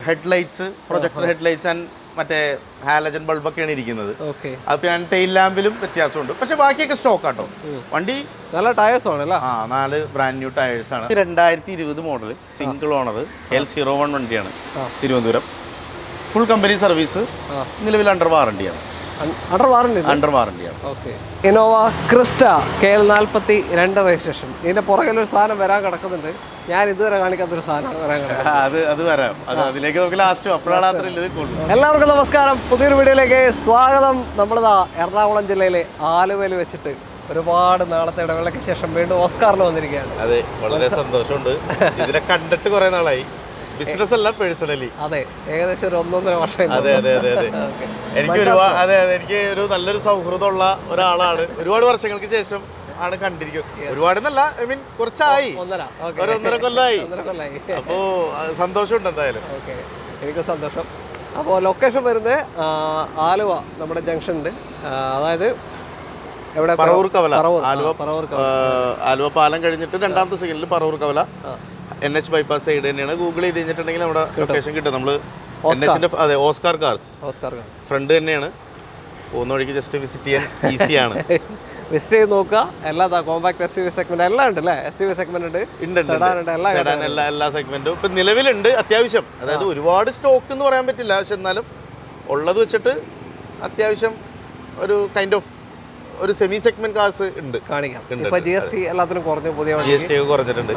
Headlights, projector headlights and മറ്റേ halogen ബൾബൊക്കെയാണ് ഇരിക്കുന്നത്. അത് പിന്നെ ടെയിൽ ലാമ്പിലും വ്യത്യാസമുണ്ട്. പക്ഷെ ബാക്കിയൊക്കെ സ്റ്റോക്ക് ആട്ടോ. വണ്ടി നല്ല ടയേഴ്സ് ആണല്ലേ? 4 ബ്രാൻഡ് ന്യൂ ടയേഴ്സ് ആണ്. 2020 മോഡൽ സിംഗിൾ ഓണർ L01 വണ്ടിയാണ്. തിരുവനന്തപുരം. Full company service. നിലവിൽ അണ്ടർ വാറണ്ടിയാണ്. അണ്ടർ വാറണ്ടിയാണ്. Okay. Innova Crysta KL42 registration. ഇതിന്റെ പുറകിലൊരു സാധനം വരാൻ കിടക്കുന്നുണ്ട്. ഞാൻ ഇതുവരെ കാണിക്കാത്തൊരു സാധനമാണ് വരാൻ കിടക്കുന്നത്. അത് വരാം. അതിലേക്ക് നമുക്ക് ലാസ്റ്റ് അപ്പോഴാണ് അത്രയും. എല്ലാവർക്കും നമസ്കാരം, പുതിയൊരു വീഡിയോയിലേക്ക് സ്വാഗതം. നമ്മളിതാ എറണാകുളം ജില്ലയിലെ ആലുവയിൽ വെച്ചിട്ട് ഒരുപാട് നാളത്തെ ഇടവേളയ്ക്ക് ശേഷം വീണ്ടും ഓസ്കാറിൽ വന്നിരിക്കുകയാണ്. അതെ, വളരെ സന്തോഷമുണ്ട്. ഇതിനെ കണ്ടിട്ട് കുറെ നാളായി. ബിസിനസ് അല്ല, പേഴ്സണലി. അതെ, ഏകദേശം ഒരു 1.5 വർഷം. അതെ എനിക്ക് ഒരു നല്ലൊരു സൗഹൃദമുള്ള ഒരാളാണ്. ഒരുപാട് വർഷങ്ങൾക്ക് ശേഷം ആണ് കണ്ടിരിക്കുന്നത്. ഒരുപാടെന്നല്ല, ഐ മീൻ കുറച്ചായി, 1.5 കൊല്ലമായി. അപ്പോ സന്തോഷമുണ്ട് എന്തായാലും. എനിക്ക് സന്തോഷം. അപ്പോൾ ലൊക്കേഷൻ വരുന്നത് ആലുവ നമ്മുടെ ജംഗ്ഷൻ ഉണ്ട്. അതായത് എവിടെ? പറവൂർ കവല. ആലുവ പാലം കഴിഞ്ഞിട്ട് രണ്ടാമത്തെ സെക്കൻഡിൽ പറവൂർ കവല. NH ബൈപ്പാസ് സൈഡ് തന്നെയാണ്. ഗൂഗിൾ ചെയ്ത് കഴിഞ്ഞിട്ടുണ്ടെങ്കിൽ നമ്മുടെ ലൊക്കേഷൻ കിട്ടും. നമ്മൾ NHന്റെ അതെ ഓസ്കാർ കാർസ് ഫ്രണ്ട് തന്നെയാണ്. പോകുന്ന വഴിക്ക് ജസ്റ്റ് വിസിറ്റ് ചെയ്യാൻ ഈസിയാണ്. വിസിറ്റ് ചെയ്ത് നോക്കുക. എല്ലാ കോമ്പാക്ട് SUV സെഗ്മെന്റ് എല്ലാം ഉണ്ട് അല്ലേ? SUV സെഗ്മെന്റ് ഉണ്ട്, എല്ലാ സെഗ്മെന്റും ഇപ്പം നിലവിലുണ്ട് അത്യാവശ്യം. അതായത് ഒരുപാട് സ്റ്റോക്ക് എന്ന് പറയാൻ പറ്റില്ല, പക്ഷെ എന്നാലും ഉള്ളത് വെച്ചിട്ട് അത്യാവശ്യം ഒരു കൈൻഡ് ഓഫ് ഒരു സെമി സെഗ്മെന്റ് കാർസ് ഉണ്ട്. GST എല്ലാത്തിനും കുറഞ്ഞു, പുതിയ GST ഒക്കെ കുറഞ്ഞിട്ടുണ്ട്.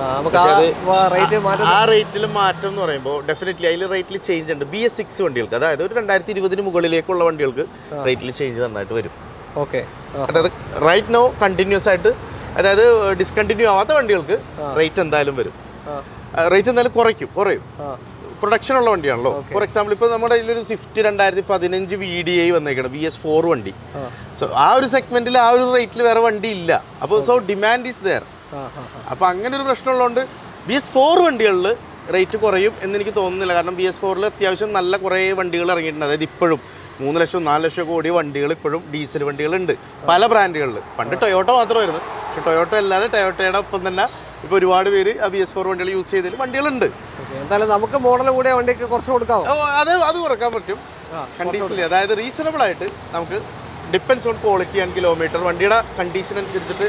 ആ റേറ്റിൽ മാറ്റം എന്ന് പറയുമ്പോൾ ഡെഫിനറ്റ്ലി അതിൽ റേറ്റിൽ ചേഞ്ച് ഉണ്ട്. BS6 വണ്ടികൾക്ക്, അതായത് ഒരു 2020 മുകളിലേക്കുള്ള വണ്ടികൾക്ക് റേറ്റിൽ ചേഞ്ച് നന്നായിട്ട് വരും. അതായത് റൈറ്റ് നോ കണ്ടിന്യൂസ് ആയിട്ട്, അതായത് ഡിസ്കണ്ടിന്യൂ ആവാത്ത വണ്ടികൾക്ക് റേറ്റ് എന്തായാലും വരും. റേറ്റ് എന്തായാലും കുറയും. പ്രൊഡക്ഷൻ ഉള്ള വണ്ടിയാണല്ലോ. ഫോർ എക്സാമ്പിൾ ഇപ്പോൾ നമ്മുടെ കയ്യിലൊരു സ്വിഫ്റ്റ് 2015 VDI വന്നേക്കണം, BS4 വണ്ടി. സോ ആ ഒരു സെഗ്മെന്റിൽ ആ ഒരു റേറ്റിൽ വേറെ വണ്ടി ഇല്ല. അപ്പോൾ സോ ഡിമാൻഡ് ഈസ് ദെയർ. അപ്പോൾ അങ്ങനെ ഒരു പ്രശ്നമുള്ളതുകൊണ്ട് BS4 വണ്ടികളിൽ റേറ്റ് കുറയും എന്ന് എനിക്ക് തോന്നുന്നില്ല. കാരണം BS4 അത്യാവശ്യം നല്ല കുറേ വണ്ടികൾ ഇറങ്ങിയിട്ടുണ്ട്. അതായത് ഇപ്പോഴും 3 ലക്ഷം 4 ലക്ഷം കോടി വണ്ടികൾ ഇപ്പോഴും ഡീസൽ വണ്ടികളുണ്ട് പല ബ്രാൻഡുകളിൽ. പണ്ട് ടൊയോട്ട മാത്രമായിരുന്നു, പക്ഷെ ടൊയോട്ട അല്ലാതെ ടൊയോട്ടയുടെ ഒപ്പം തന്നെ ഇപ്പോൾ ഒരുപാട് പേര് ആ BS4 വണ്ടികൾ യൂസ് ചെയ്തതിൽ വണ്ടികളുണ്ട്. എന്തായാലും നമുക്ക് മോഡൽ കൂടിയ വണ്ടിക്ക് കുറച്ച് കൊടുക്കാം. അത് കുറക്കാൻ പറ്റും കണ്ടീഷനിൽ. അതായത് റീസണബിൾ ആയിട്ട് നമുക്ക് depends on quality and kilometre, വണ്ടിയുടെ കണ്ടീഷൻ അനുസരിച്ചിട്ട്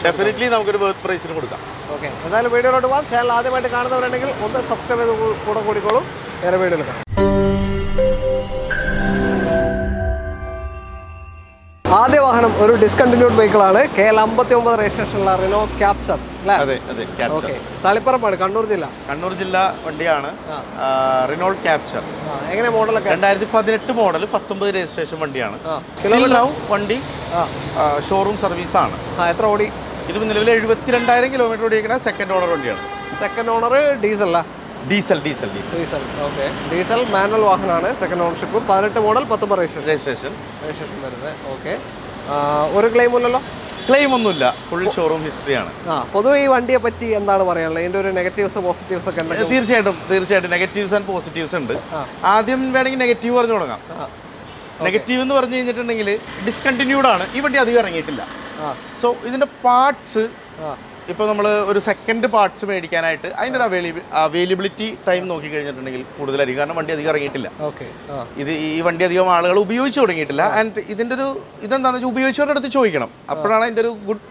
ഡെഫിനറ്റ്ലി നമുക്കൊരു ബർത്ത് പ്രൈസിന് കൊടുക്കാം. ഓക്കെ, എന്തായാലും വീഡിയോയിലോട്ട് പോകാം. ചാനൽ ആദ്യമായിട്ട് കാണുന്നവരുണ്ടെങ്കിൽ ഒന്ന് സബ്സ്ക്രൈബ് ചെയ്ത് കൂടിക്കോളും. വേറെ വീഡിയോയിൽ കാണാം. ആദ്യ വാഹനം ഒരു ഡിസ്കണ്ടിന്യൂഡ് വെഹിക്കിളാണ്. KL59 രജിസ്ട്രേഷനുള്ള റിനോ ക്യാപ്ചർ. തളിപ്പറമ്പാണ്, കണ്ണൂർ ജില്ല വണ്ടിയാണ്. Renault Captur. എങ്ങനെ മോഡലൊക്കെ? 2018 മോഡൽ, 19 രജിസ്ട്രേഷൻ വണ്ടിയാണ്. വണ്ടി ഷോറൂം സർവീസ് ആണ്. എത്ര ഓടി? ഇത് നിലവിൽ 72,000 കിലോമീറ്റർ ഓടിയിരിക്കുന്ന സെക്കൻഡ് ഓണർ വണ്ടിയാണ്. Second owner diesel. Okay, diesel manual വാഹനമാണ്. Second ownership. 18 മോഡൽ, 19 രജിസ്ട്രേഷൻ വരുന്നത്. ഓക്കെ, ഒരു ക്ലെയിം ഇല്ലല്ലോ? ക്ലെയിം ഒന്നുമില്ല, ഫുൾ ഷോറൂം ഹിസ്റ്ററിയാണ്. പൊതുവെ ഈ വണ്ടിയെ പറ്റി എന്താണ് പറയാനുള്ളത്? ഇതിന്റെ ഒരു നെഗറ്റീവ്സ് പോസിറ്റീവ്സ് ഒക്കെ ഉണ്ട്? തീർച്ചയായിട്ടും നെഗറ്റീവ്സ് ആൻഡ് പോസിറ്റീവ്സ് ഉണ്ട്. ആദ്യം വേണമെങ്കിൽ നെഗറ്റീവ് പറഞ്ഞു തുടങ്ങാം. നെഗറ്റീവ് എന്ന് പറഞ്ഞു കഴിഞ്ഞിട്ടുണ്ടെങ്കിൽ ഡിസ്കണ്ടിന്യൂഡ് ആണ്. ഈ വണ്ടി അധികം ഇറങ്ങിയിട്ടില്ല. സോ ഇതിന്റെ പാർട്സ് ഇപ്പോൾ നമ്മൾ ഒരു സെക്കൻഡ് പാർട്സ് മേടിക്കാനായിട്ട് അതിൻ്റെ ഒരു അവൈലബിലിറ്റി ടൈം നോക്കി കഴിഞ്ഞിട്ടുണ്ടെങ്കിൽ കൂടുതലായിരിക്കും. കാരണം വണ്ടി അധികം ഇറങ്ങിയിട്ടില്ല. ഈ വണ്ടി അധികം ആളുകൾ ഉപയോഗിച്ച് തുടങ്ങിയിട്ടില്ല. ആൻഡ് ഇതിൻ്റെ ഒരു ഇതെന്താണെന്ന് വെച്ചാൽ ഉപയോഗിച്ചവരുടെ അടുത്ത് ചോദിക്കണം, അപ്പോഴാണ് അതിൻ്റെ ഒരു ഗുഡ്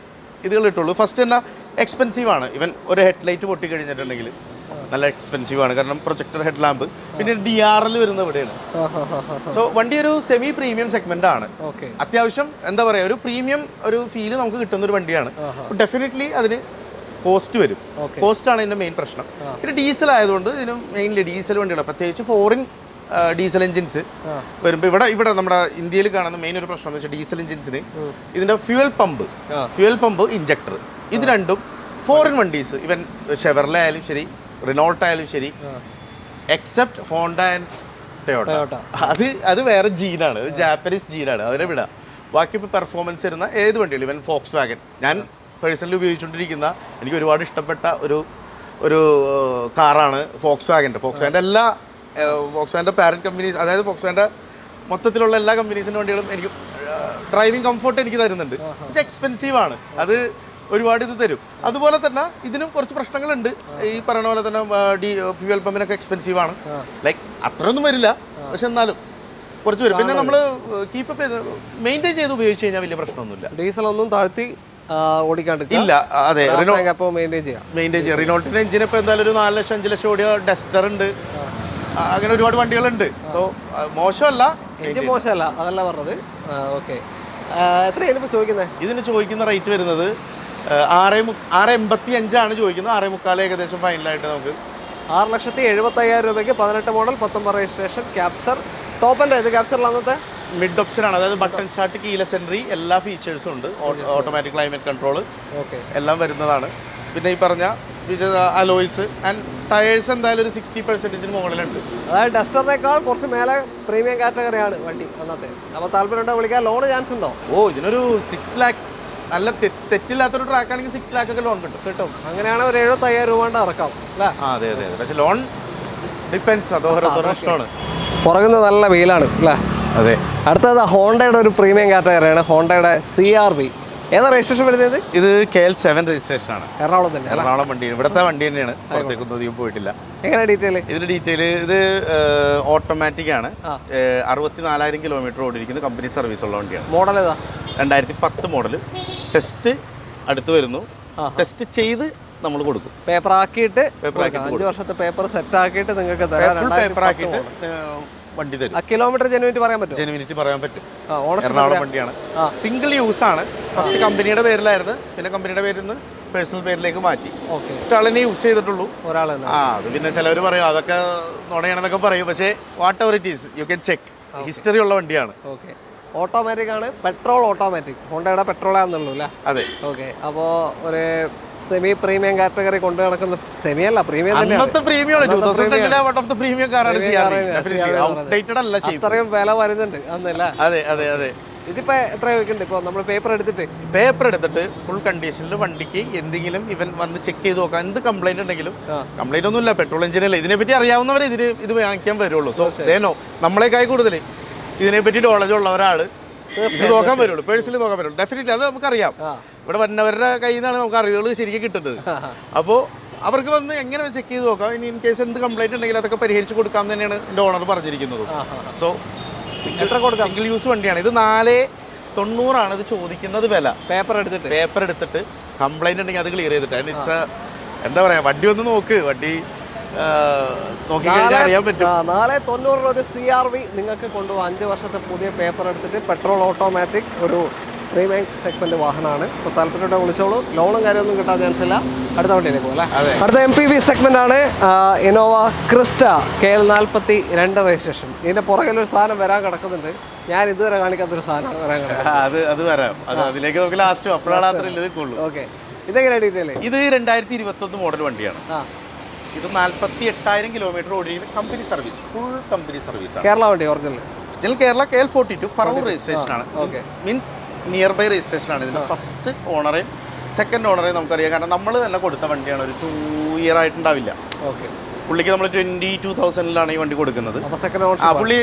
ഇതുകൾ കിട്ടുള്ളൂ. ഫസ്റ്റ് തന്നെ എക്സ്പെൻസീവ് ആണ്. ഇവൻ ഒരു ഹെഡ്ലൈറ്റ് പൊട്ടി കഴിഞ്ഞിട്ടുണ്ടെങ്കിൽ നല്ല എക്സ്പെൻസീവ് ആണ്. കാരണം പ്രൊജക്ടർ ഹെഡ് ലാമ്പ്, പിന്നെ DRL വരുന്നത് ഇവിടെയാണ്. സോ വണ്ടി ഒരു സെമി പ്രീമിയം സെഗ്മെന്റ് ആണ്. അത്യാവശ്യം എന്താ പറയുക, ഒരു പ്രീമിയം ഒരു ഫീല് നമുക്ക് കിട്ടുന്ന ഒരു വണ്ടിയാണ്. ഡെഫിനറ്റ്ലി അതിന് കോസ്റ്റ് വരും. കോസ്റ്റ് ആണ് ഇതിന്റെ മെയിൻ പ്രശ്നം. പിന്നെ ഡീസൽ ആയതുകൊണ്ട് ഇതിന് മെയിൻലി ഡീസൽ വണ്ടികളാണ്, പ്രത്യേകിച്ച് ഫോറിൻ ഡീസൽ എഞ്ചിൻസ് വരുമ്പോൾ ഇവിടെ നമ്മുടെ ഇന്ത്യയിൽ കാണുന്ന മെയിൻ ഒരു പ്രശ്നം എന്ന് വെച്ചാൽ ഡീസൽ എഞ്ചിൻസിന് ഇതിന്റെ ഫ്യൂവൽ പമ്പ് ഇഞ്ചക്ടർ, ഇത് രണ്ടും ഫോറിൻ വണ്ടീസ്, ഇവൻ ഷെവർലെ ആയാലും ശരി, റിനോൾട്ട് ആയാലും ശരി, എക്സെപ്റ്റ് ഹോണ്ട ആൻഡ് ടൊയോട്ട, അത് വേറെ ജീനാണ്, ജാപ്പനീസ് ജീനാണ്, അതിനെ വിടാം. ബാക്കി ഇപ്പോൾ പെർഫോമൻസ് വരുന്ന ഏത് വണ്ടികളും, ഇവൻ ഫോക്സ് വാഗൻ, ഞാൻ പേഴ്സണലി ഉപയോഗിച്ചുകൊണ്ടിരിക്കുന്ന എനിക്ക് ഒരുപാട് ഇഷ്ടപ്പെട്ട ഒരു കാറാണ് ഫോക്സ് വാഗൻ്റെ എല്ലാ ഫോക്സ് വാഗൻ്റെ പാരന്റ് കമ്പനീസ്, അതായത് ഫോക്സ് വാഗൻ്റെ മൊത്തത്തിലുള്ള എല്ലാ കമ്പനീസിൻ്റെ വണ്ടികളും എനിക്ക് ഡ്രൈവിംഗ് കംഫർട്ട് എനിക്ക് തരുന്നുണ്ട്. പക്ഷേ എക്സ്പെൻസീവ് ആണ്. അത് ഒരുപാട് ഇത് തരും. അതുപോലെ തന്നെ ഇതിനും കുറച്ച് പ്രശ്നങ്ങളുണ്ട്. ഈ പറയുന്ന പോലെ തന്നെ ഫ്യൂവൽ പമ്പിനൊക്കെ എക്സ്പെൻസീവ് ആണ്. ലൈക്ക് അത്രയൊന്നും വരില്ല, പക്ഷെ എന്നാലും കുറച്ച് വരും. പിന്നെ നമ്മൾ കീപ്പപ്പ് ചെയ്ത് മെയിൻറ്റെയിൻ ചെയ്ത് ഉപയോഗിച്ച് കഴിഞ്ഞാൽ വലിയ പ്രശ്നമൊന്നുമില്ല. ഡീസൽ ഒന്നും താഴ്ത്തി ഓടിക്കാണ്ട് ഇല്ല. അതെ, മെയിൻറ്റെയിൻ ചെയ്യാം. റിനോൾട്ടിന്റെ എഞ്ചിന് ഇപ്പോൾ എന്തായാലും ഒരു 4 ലക്ഷം 5 ലക്ഷം ഓടിയ ഡസ്റ്റർ ഉണ്ട്. അങ്ങനെ ഒരുപാട് വണ്ടികളുണ്ട്. സോ മോശമല്ല, എഞ്ചിൻ മോശമല്ല, അതല്ല പറഞ്ഞത്. ഓക്കെ, എത്രയാണ് ഇപ്പോൾ ചോദിക്കുന്നത്? ഇതിന് ചോദിക്കുന്ന റേറ്റ് വരുന്നത് 685 ചോദിക്കുന്നത്. 6.25 ഏകദേശം ഫൈനലായിട്ട് നമുക്ക് 6,75,000 രൂപയ്ക്ക് 18 മോഡൽ 19 രജിസ്ട്രേഷൻ ക്യാപ്ചർ. ടോപ്പ് എൻ്റെ ഇത് ക്യാപ്ചറിൽ അന്നത്തെ മിഡ് ഓപ്ഷനാണ്. അതായത് ബട്ടൺ സ്റ്റാർട്ട്, കീലെസ് എൻട്രി, എല്ലാ ഫീച്ചേഴ്സും ഉണ്ട്. ഓട്ടോമാറ്റിക് ക്ലൈമറ്റ് കൺട്രോൾ എല്ലാം വരുന്നതാണ്. പിന്നെ ഈ പറഞ്ഞ അലോയ്സ് ആൻഡ് ടയേഴ്സ് എന്തായാലും ഒരു 60% മുകളിലുണ്ട്. അതായത് ഡസ്റ്ററിനേക്കാൾ കുറച്ച് മേലെ പ്രീമിയം കാറ്റഗറിയാണ് വണ്ടി അന്നത്തെ. അപ്പോൾ താല്പര്യം വിളിക്കാൻ ലോൺ ചാൻസ് ഉണ്ടോ? ഇതിനൊരു 6 lakh നല്ല തെറ്റില്ലാത്തൊരു ട്രാക്ക് ആണെങ്കിൽ 6 lakh ഒക്കെ ലോൺ കിട്ടും. അങ്ങനെയാണ് ഒരു 75,000 രൂപ കൊണ്ട് ഇറക്കാം അല്ലേ? അതെ. പക്ഷെ ലോൺ ഡിപ്പെൻസ്, അതോരോരുത്തരുടെ ഇഷ്ടമാണ്. പുറകുന്ന നല്ല വെയിലാണ് അല്ലേ? അതെ. അടുത്തത് ഹോണ്ടയുടെ ഒരു പ്രീമിയം കാറ്റഗറിയാണ്, ഹോണ്ടയുടെ CR-V. ഏതാ രജിസ്ട്രേഷൻ വരുന്നത്? ഇത് KL7 രജിസ്ട്രേഷൻ ആണ്. എറണാകുളം തന്നെ? എറണാകുളം വണ്ടിയാണ്, ഇവിടുത്തെ വണ്ടി തന്നെയാണ്. പുറത്തേക്കൊന്നും അധികം പോയിട്ടില്ല. എങ്ങനെ ഡീറ്റെയിൽ? ഇതിന്റെ ഡീറ്റെയിൽ ഇത് ഓട്ടോമാറ്റിക് ആണ്. 64,000 കിലോമീറ്റർ ഓടിയിരിക്കുന്നത്. കമ്പനി സർവീസ് ഉള്ള വണ്ടിയാണ്. മോഡൽ ഏതാ? 2010 മോഡൽ. ടെസ്റ്റ് അടുത്ത് വരുന്നു. ടെസ്റ്റ് ചെയ്ത് നമ്മൾ കൊടുക്കും. പേപ്പർ ആക്കിയിട്ട് 5 വർഷത്തെ പേപ്പർ സെറ്റ് ആക്കിയിട്ട് നിങ്ങൾക്ക് പേപ്പർ ആക്കിയിട്ട് വണ്ടി തരും. കിലോമീറ്റർ ജെനുവിനിറ്റി പറയാൻ പറ്റും? ജെനുവിനിറ്റി പറയാൻ പറ്റും. എറണാകുളം വണ്ടിയാണ്. സിംഗിൾ യൂസ് ആണ്. ഫസ്റ്റ് കമ്പനിയുടെ പേരിലായിരുന്നു, പിന്നെ കമ്പനിയുടെ പേരിൽ നിന്ന് പേഴ്സണൽ പേരിലേക്ക് മാറ്റി. ഒരാളെന്നെ യൂസ് ചെയ്തിട്ടുള്ളൂ. അത് പിന്നെ ചിലവർ പറയും അതൊക്കെ നുണയാണെന്നൊക്കെ പറയും. പക്ഷേ what ever it is you can check. History ഉള്ള വണ്ടിയാണ്. ഓക്കെ, ഓട്ടോമാറ്റിക് ആണ്, പെട്രോൾ ഓട്ടോമാറ്റിക്. ഹോണ്ടയുടെ പെട്രോളാന്നുള്ളൂ അല്ലേ? അതെ. ഓക്കെ, അപ്പോൾ ഒരു സെമി പ്രീമിയം കാറ്റഗറി കൊണ്ട് നടക്കുന്ന, സെമി അല്ല പ്രീമിയം അത്രയും വില വരുന്നുണ്ട് അന്നല്ല? അതെ. ഇതിപ്പോ എത്ര വെക്കുന്നുണ്ട്? ഇപ്പോൾ നമ്മൾ പേപ്പർ എടുത്തിട്ട് ഫുൾ കണ്ടീഷനിൽ വണ്ടിക്ക് എന്തെങ്കിലും ഇവൻ വന്ന് ചെക്ക് ചെയ്ത് നോക്കാം. എന്ത് കംപ്ലൈന്റ് ഉണ്ടെങ്കിലും, കംപ്ലൈന്റ് ഒന്നുമില്ല, പെട്രോൾ എഞ്ചിനല്ലേ, ഇതിനെപ്പറ്റി അറിയാവുന്നവരെ ഇത് വാങ്ങിക്കാൻ വരുള്ളൂ. സോ തേനോ നമ്മളെക്കായി കൂടുതൽ ഇതിനെപ്പറ്റി നോളജ് ഉള്ള ഒരാൾ ഇത് നോക്കാൻ വരുള്ളൂ, പേഴ്സണലി നോക്കാൻ വരുള്ളൂ. ഡെഫിനറ്റ്ലി അത് നമുക്കറിയാം. ഇവിടെ വരുന്നവരുടെ കയ്യിൽ നിന്നാണ് നമുക്ക് അറിവുകൾ ശരിക്കും കിട്ടുന്നത്. അപ്പോൾ അവർക്ക് വന്ന് എങ്ങനെ ചെക്ക് ചെയ്ത് നോക്കാം. ഇനി ഇൻ കേസ് എന്ത് കംപ്ലൈന്റ് ഉണ്ടെങ്കിൽ അതൊക്കെ പരിഹരിച്ച് കൊടുക്കാം തന്നെയാണ് എൻ്റെ ഓണർ പറഞ്ഞിരിക്കുന്നത്. സോ സിംഗിൾ യൂസ് വണ്ടിയാണ് ഇത്. 490 ഇത് ചോദിക്കുന്നത് വില. പേപ്പർ എടുത്തിട്ട് കംപ്ലൈന്റ് ഉണ്ടെങ്കിൽ അത് ക്ലിയർ ചെയ്തിട്ട് എന്താ പറയാ, വണ്ടി ഒന്ന് നോക്ക്, വണ്ടി നോക്കി കഴിഞ്ഞാൽ അറിയാൻ പറ്റും. 490 ഒരു CR-V നിങ്ങൾക്ക് കൊണ്ടുപോകാം. 5 വർഷത്തെ പുതിയ പേപ്പർ എടുത്തിട്ട് പെട്രോൾ ഓട്ടോമാറ്റിക് ഒരു പ്രീമിയം സെഗ്മെന്റ് വാഹനമാണ്. ഇപ്പോൾ താല്പര്യത്തോടെ വിളിച്ചോളൂ. ലോണും കാര്യമൊന്നും കിട്ടാൻ ചാൻസ് ഇല്ല. അടുത്ത വണ്ടിയിലേക്ക് പോകാം അല്ലേ? അടുത്ത MPV സെഗ്മെന്റ് ആണ്. Innova Crysta KL42 registration. ഇതിന്റെ പുറകിലൊരു സാധനം വരാൻ കിടക്കുന്നുണ്ട്. ഞാൻ ഇതുവരെ കാണിക്കാത്തൊരു സാധനമാണ് വരാൻ കിടക്കുന്നത്. അതിലേക്ക് നമുക്ക് ലാസ്റ്റ് അപ്പോഴാണ് അത്ര ഇതുള്ളൂ. ഓക്കെ, ഇതെങ്ങനെയാണ് ഡീറ്റെയിൽ? ഇത് 2021 മോഡൽ വണ്ടിയാണ്. ഇത് 48,000 കിലോമീറ്റർ ഓടിയിരിക്കുന്ന company service, full company service. Kerala വണ്ടി original Kerala KL42 Paravur registration ആണ്. മീൻസ് നിയർ ബൈ രജിസ്ട്രേഷൻ ആണ്. ഇതിന്റെ ഫസ്റ്റ് ഓണറേയും സെക്കൻഡ് ഓണറേയും നമുക്കറിയാം. കാരണം നമ്മൾ തന്നെ കൊടുത്ത വണ്ടിയാണ്. ഒരു 2 ഇയർ ആയിട്ടുണ്ടാവില്ല. പുള്ളിക്ക് നമ്മൾ 22,000 ഈ വണ്ടി കൊടുക്കുന്നത്. പുള്ളി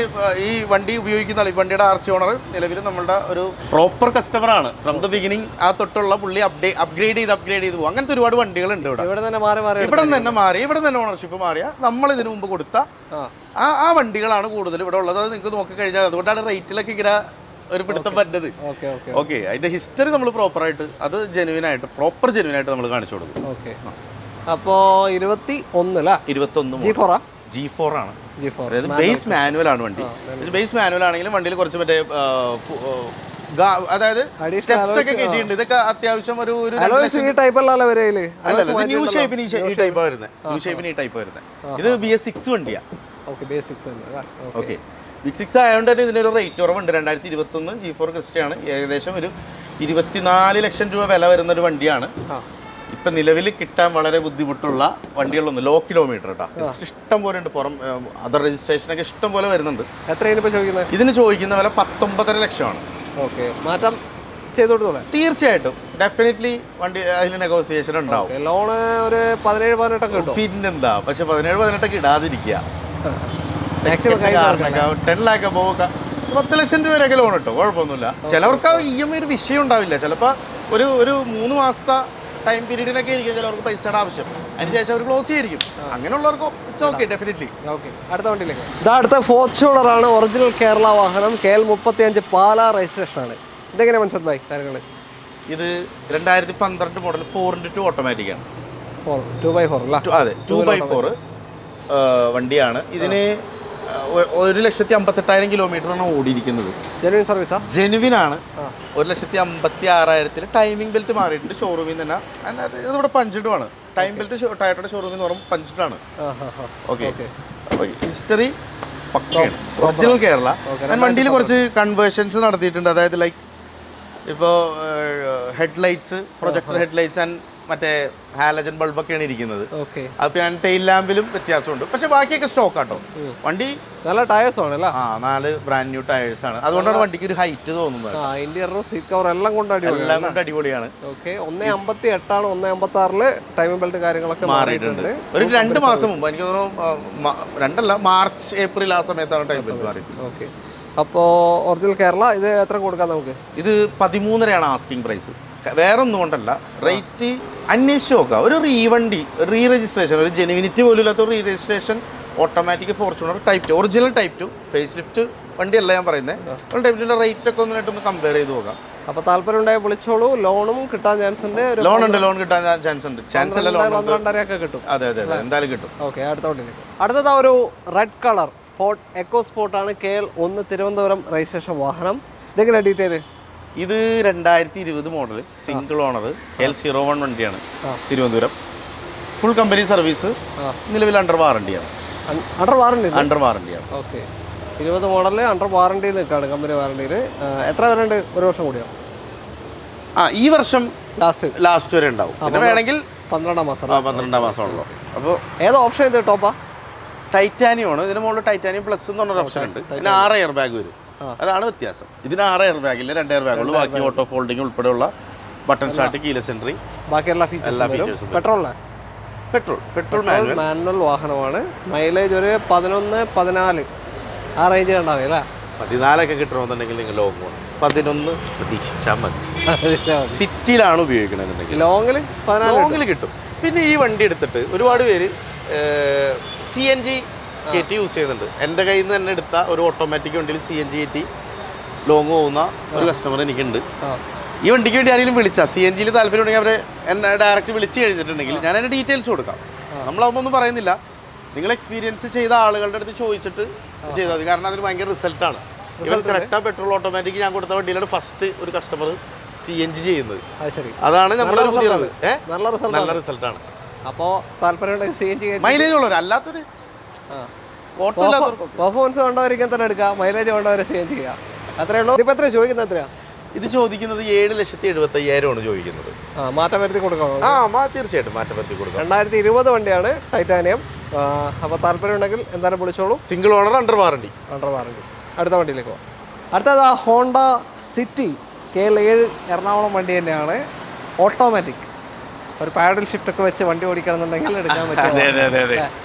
ഈ വണ്ടി ഉപയോഗിക്കുന്ന ആൾ, ഈ വണ്ടിയുടെ RC ഓണർ നിലവിൽ നമ്മളുടെ ഒരു പ്രോപ്പർ കസ്റ്റമർ ആണ്. ഫ്രം ദ ബിഗിനിങ് ആ തൊട്ടുള്ള പുള്ളി അപ്ഗ്രേഡ് ചെയ്ത് പോകും. അങ്ങനത്തെ ഒരുപാട് വണ്ടികളുണ്ട് ഇവിടെ തന്നെ ഓണർഷിപ്പ് മാറിയ നമ്മൾ ഇതിനു മുമ്പ് കൊടുത്ത ആ വണ്ടികളാണ് കൂടുതൽ ഇവിടെ ഉള്ളത്. അത് നിങ്ങൾക്ക് നോക്കിക്കഴിഞ്ഞാൽ അതുകൊണ്ടാണ് റേറ്റിലൊക്കെ ഇങ്ങനെ ഒരു പിടുത്തം പറ്റത്. ഓക്കെ, അതിന്റെ ഹിസ്റ്ററി നമ്മൾ പ്രോപ്പറായിട്ട് അത് ജെനുവിനായിട്ട് നമ്മൾ കാണിച്ചു കൊടുക്കും. അപ്പോൾ 21 G4 ആണ്. അതായത് ബേസ് മാനുവൽ ആണ് വണ്ടി. ബേസ് മാനുവൽ ആണെങ്കിലും വണ്ടിയിൽ കുറച്ച് മറ്റേ അതായത് സ്റ്റെപ്സ് ഒക്കെ കയറ്റിയിട്ടുണ്ട്. ഇതൊക്കെ അത്യാവശ്യം ഒരു ന്യൂ ഷേപ്പിന് ഈ ടൈപ്പാണ് വരുന്നത്. ഇത് BS6 വണ്ടിയാ. ഓക്കെ, BS6 ആയതുകൊണ്ട് തന്നെ ഇതിനൊരു റേറ്റ് കുറവുണ്ട്. 2021 G4 ക്രിസ്റ്റയാണ്. ഏകദേശം ഒരു 24 ലക്ഷം രൂപ വില വരുന്ന ഒരു വണ്ടിയാണ്. ഇപ്പം നിലവിൽ കിട്ടാൻ വളരെ ബുദ്ധിമുട്ടുള്ള വണ്ടികളൊന്നും, ലോ കിലോമീറ്റർ കേട്ടോ, ഇഷ്ടം പോലെ ഉണ്ട്. പുറം അതർ രജിസ്ട്രേഷനൊക്കെ ഇഷ്ടം പോലെ വരുന്നുണ്ട്. ഇതിന് ചോദിക്കുന്ന വില 19.5 ലക്ഷമാണ്. മാറ്റം ചെയ്തോളൂ. തീർച്ചയായിട്ടും ഡെഫിനറ്റ്ലി വണ്ടി അതിൽ നെഗോസിയേഷൻ ഉണ്ടാവും. ലോണ് ഒരു 17-18 കിട്ടും. പിന്നെന്താ, പക്ഷെ 17-18 ഇടാതിരിക്കുക. 10 ലാക്ക് പോവുക, 10 ലക്ഷം രൂപ വരെയൊക്കെ ലോൺ കിട്ടും, കുഴപ്പമൊന്നുമില്ല. ചിലവർക്ക് EMI ഒരു വിഷയം ഉണ്ടാവില്ല. ചിലപ്പോൾ ഒരു 3 മാസത്തെ ടൈം പീരീഡിനൊക്കെ ആയിരിക്കും ചിലവർക്ക് പൈസയുടെ ആവശ്യം, അതിനുശേഷം അവർ ക്ലോസ് ചെയ്തിരിക്കും. അങ്ങനെയുള്ളവർക്ക് ഇറ്റ്സ് ഓക്കെ, ഡെഫിനറ്റ്ലി. ഓക്കെ, അടുത്ത വണ്ടിയിലേക്ക്. ഇതാ അടുത്ത ഫോർച്യൂണറാണ്, ഒറിജിനൽ കേരള വാഹനം, KL 35 പാലാ രജിസ്ട്രേഷനാണ്. ഇതെങ്ങനെ മനസ്സിലായി ഭായ് കാര്യങ്ങൾ? ഇത് 2012 മോഡൽ 4x2 ഓട്ടോമാറ്റിക് ആണ്. 2x4 അല്ല? അതെ, 2x4 വണ്ടിയാണ്. ഇതിന് 1,58,000 കിലോമീറ്ററാണ് ഓടിയിരിക്കുന്നത്. ജെനുവിൻ സർവീസാ? ജെനുവിൻ ആണ്. 1,56,000 ടൈമിംഗ് ബെൽറ്റ് മാറിയിട്ടുണ്ട് ഷോറൂമിൽ തന്നെ. ഇതിവിടെ പഞ്ചിടുമാണ്. ടൈം ബെൽറ്റ് ടയറുടെ ഷോറൂമിൽ നിന്ന് പറയുമ്പോൾ പഞ്ചിട്ടാണ്. ഓക്കെ, ഹിസ്റ്ററി പക്കയാണ്, ഒറിജിനൽ കേരള. ഞാൻ വണ്ടിയിൽ കുറച്ച് കൺവേർഷൻസ് നടത്തിയിട്ടുണ്ട്. അതായത് ലൈക്ക് ഇപ്പോൾ ഹെഡ്ലൈറ്റ്സ്, പ്രൊജക്ടർ ഹെഡ്ലൈറ്റ്സ് ആൻഡ് മറ്റേ ഹാലജൻ ബൾബൊക്കെയാണ് ഇരിക്കുന്നത്. അപ്പോൾ ഞാൻ ടെയിൽ ലാമ്പിലും വ്യത്യാസമുണ്ട്. പക്ഷെ ബാക്കിയൊക്കെ സ്റ്റോക്ക് ആട്ടോ. വണ്ടി നല്ല ടയേഴ്സ് ആണ്. 4 ബ്രാൻഡ് ന്യൂ ടയേഴ്സ് ആണ്. അതുകൊണ്ടാണ് വണ്ടിക്ക് ഒരു ഹൈറ്റ് തോന്നുന്നത്. ഇന്റീരിയറും സീറ്റ് കവർ എല്ലാം കൊണ്ട് അടിപൊളിയാണ്. 1.58 ആണ്. 1.56 ടൈമിംഗ് ബെൽറ്റ് കാര്യങ്ങളൊക്കെ മാറിയിട്ടുണ്ട്. ഒരു 2 മാസം മുമ്പ്, എനിക്ക് തോന്നുന്നു 2 മാർച്ച് ഏപ്രിൽ ആ സമയത്താണ് ടൈം ബെൽറ്റ് മാറിയിട്ടുണ്ട്. ഓക്കെ, അപ്പോൾ ഒറിജിനൽ കേരള ഇത് എത്ര കൊടുക്കാം നമുക്ക്? ഇത് 13.5 ആസ്കിംഗ് പ്രൈസ്. വേറെ ഒന്നും കൊണ്ടല്ല, റേറ്റ് അന്വേഷിച്ച് നോക്കുക. ഒരു റീവണ്ടി, റീ രജിസ്ട്രേഷൻ, ഒരു ജെനുവിനിറ്റി പോലും ഇല്ലാത്ത ഒരു re registration automatic Fortuner type 2, original type 2 face lift വണ്ടിയല്ല ഞാൻ പറയുന്നത്. ടൈപ്പ് 2 റേറ്റ് ഒക്കെ ഒന്നിനായിട്ടൊന്ന് കമ്പയർ ചെയ്ത് നോക്കാം. അപ്പോൾ താല്പര്യം ഉണ്ടായി വിളിച്ചോളൂ. ലോണും കിട്ടാൻ ചാൻസ് ഉണ്ട്. ലോൺ ഉണ്ട്, ലോൺ കിട്ടാൻ ചാൻസ് ഉണ്ട്. ചാൻസ് അല്ല, ലോൺ 12.5 കിട്ടും. അതെ, എന്തായാലും കിട്ടും. ഓക്കെ, അടുത്തത് ഒരു റെഡ് കളർ ഫോർഡ് എക്കോ സ്പോർട്ടാണ്. KL 1 തിരുവനന്തപുരം രജിസ്ട്രേഷൻ വാഹനം. ഇതെങ്ങനെ ഡീറ്റെയിൽ? ഇത് 2020 മോഡൽ സിംഗിൾ ഓണർ KL01 വണ്ടിയാണ്. തിരുവനന്തപുരം ഫുൾ കമ്പനി സർവീസ്, നിലവിൽ അണ്ടർ വാറണ്ടിയാണ്. അണ്ടർ വാറണ്ടിയാണ്. ഓക്കെ, 20 മോഡൽ അണ്ടർ വാറണ്ടിയിൽ നിൽക്കുകയാണ്, കമ്പനി വാറണ്ടിയിൽ. എത്ര വരെ ഉണ്ട്? 1 വർഷം കൂടിയോ? ഈ വർഷം ലാസ്റ്റ് വരെ ഉണ്ടാവും. പിന്നെ വേണമെങ്കിൽ 12 മാസമാണല്ലോ. അപ്പോൾ ഏത് ഓപ്ഷൻ ഇത് ടോപ്പാ? ടൈറ്റാനിയം ആണ്. ഇതിന് മുകളിൽ ടൈറ്റാനിയം പ്ലസ് എന്ന് പറഞ്ഞൊരു ഓപ്ഷൻ ഉണ്ട്. പിന്നെ 6 എയർ ബാഗ് വരും. അതാണ് വ്യത്യാസം. ഇതിന് 6 എയർ ബാഗില്ല, 2 എയർ ബാഗുള്ളൂ. ബാക്കി ഓട്ടോ ഫോൾഡിംഗ് ഉൾപ്പെടെയുള്ള ബട്ടൺ സ്റ്റാർട്ട്, കീലെസ് എൻട്രി, ബാക്കി എല്ലാ ഫീച്ചേഴ്സും. പെട്രോൾ മാനുവൽ വാഹനമാണ്. മൈലേജ് ഒരു 11-14 ആ റേഞ്ച് ഉണ്ടാവും അല്ലേ? 14 കിട്ടണമെന്നുണ്ടെങ്കിൽ നിങ്ങൾ ലോങ് പോകണം. 11 പ്രതീക്ഷിച്ചാൽ മതി. സിറ്റിയിലാണ് ഉപയോഗിക്കണമെന്നുണ്ടെങ്കിൽ ലോങ്ങിൽ കിട്ടും. പിന്നെ ഈ വണ്ടി എടുത്തിട്ട് ഒരുപാട് പേര് CNG കയറ്റി യൂസ് ചെയ്യുന്നുണ്ട്. എൻ്റെ കയ്യിൽ നിന്ന് തന്നെ എടുത്ത ഒരു ഓട്ടോമാറ്റിക് വണ്ടിയിൽ CNG കയറ്റി ലോങ് പോകുന്ന ഒരു കസ്റ്റമർ എനിക്കുണ്ട്. ഈ വണ്ടിക്ക് വേണ്ടി ആരെങ്കിലും വിളിച്ചാൽ CNGയിൽ താല്പര്യം ഉണ്ടെങ്കിൽ അവരെ എന്നെ ഡയറക്റ്റ് വിളിച്ച് കഴിഞ്ഞിട്ടുണ്ടെങ്കിൽ ഞാൻ അതിൻ്റെ ഡീറ്റെയിൽസ് കൊടുക്കാം. നമ്മളാകുമ്പോൾ ഒന്നും പറയുന്നില്ല. നിങ്ങൾ എക്സ്പീരിയൻസ് ചെയ്ത ആളുകളുടെ അടുത്ത് ചോദിച്ചിട്ട് ചെയ്താൽ മതി. കാരണം അതിന് ഭയങ്കര റിസൾട്ടാണ്. ഇവൻ കറക്റ്റാ പെട്രോൾ ഓട്ടോമാറ്റിക് ഞാൻ കൊടുത്ത വണ്ടിയിലാണ് ഫസ്റ്റ് ഒരു കസ്റ്റമർ CNG ചെയ്യുന്നത്. അതാണ് നമ്മുടെ ഒരു പുതിയ നല്ല റിസൾട്ടാണ്. അപ്പോൾ താല്പര്യം മൈലേജ് ഉള്ളവർ അല്ലാത്തൊരു പെർഫോമൻസ് കൊണ്ടവരിക്കാൻ തന്നെ എടുക്കാം. മൈലേജ് കൊണ്ടവരെ CNG ചെയ്യാം. അത്രേ ഉള്ളൂ. ഇതിപ്പോൾ എത്ര ചോദിക്കുന്നത്? എത്രയാണ് ഇത് ചോദിക്കുന്നത്? 7,75,000 ചോദിക്കുന്നത്. മാറ്റം വരുത്തി കൊടുക്കണം. തീർച്ചയായിട്ടും മാറ്റം വരുത്തി കൊടുക്കാം. 2020 വണ്ടിയാണ്, ടൈറ്റാനിയം. അപ്പോൾ താല്പര്യം ഉണ്ടെങ്കിൽ എന്തായാലും വിളിച്ചോളൂ. Single owner, under warranty. അടുത്ത വണ്ടിയിലേക്ക് പോകാം. അടുത്തത് ഹോണ്ട സിറ്റി KL 7 എറണാകുളം വണ്ടി തന്നെയാണ്. ഓട്ടോമാറ്റിക്, ഒരു പാഡൽ ഷിഫ്റ്റ് ഒക്കെ വെച്ച് വണ്ടി ഓടിക്കണമെന്നുണ്ടെങ്കിൽ എടുക്കാൻ പറ്റും.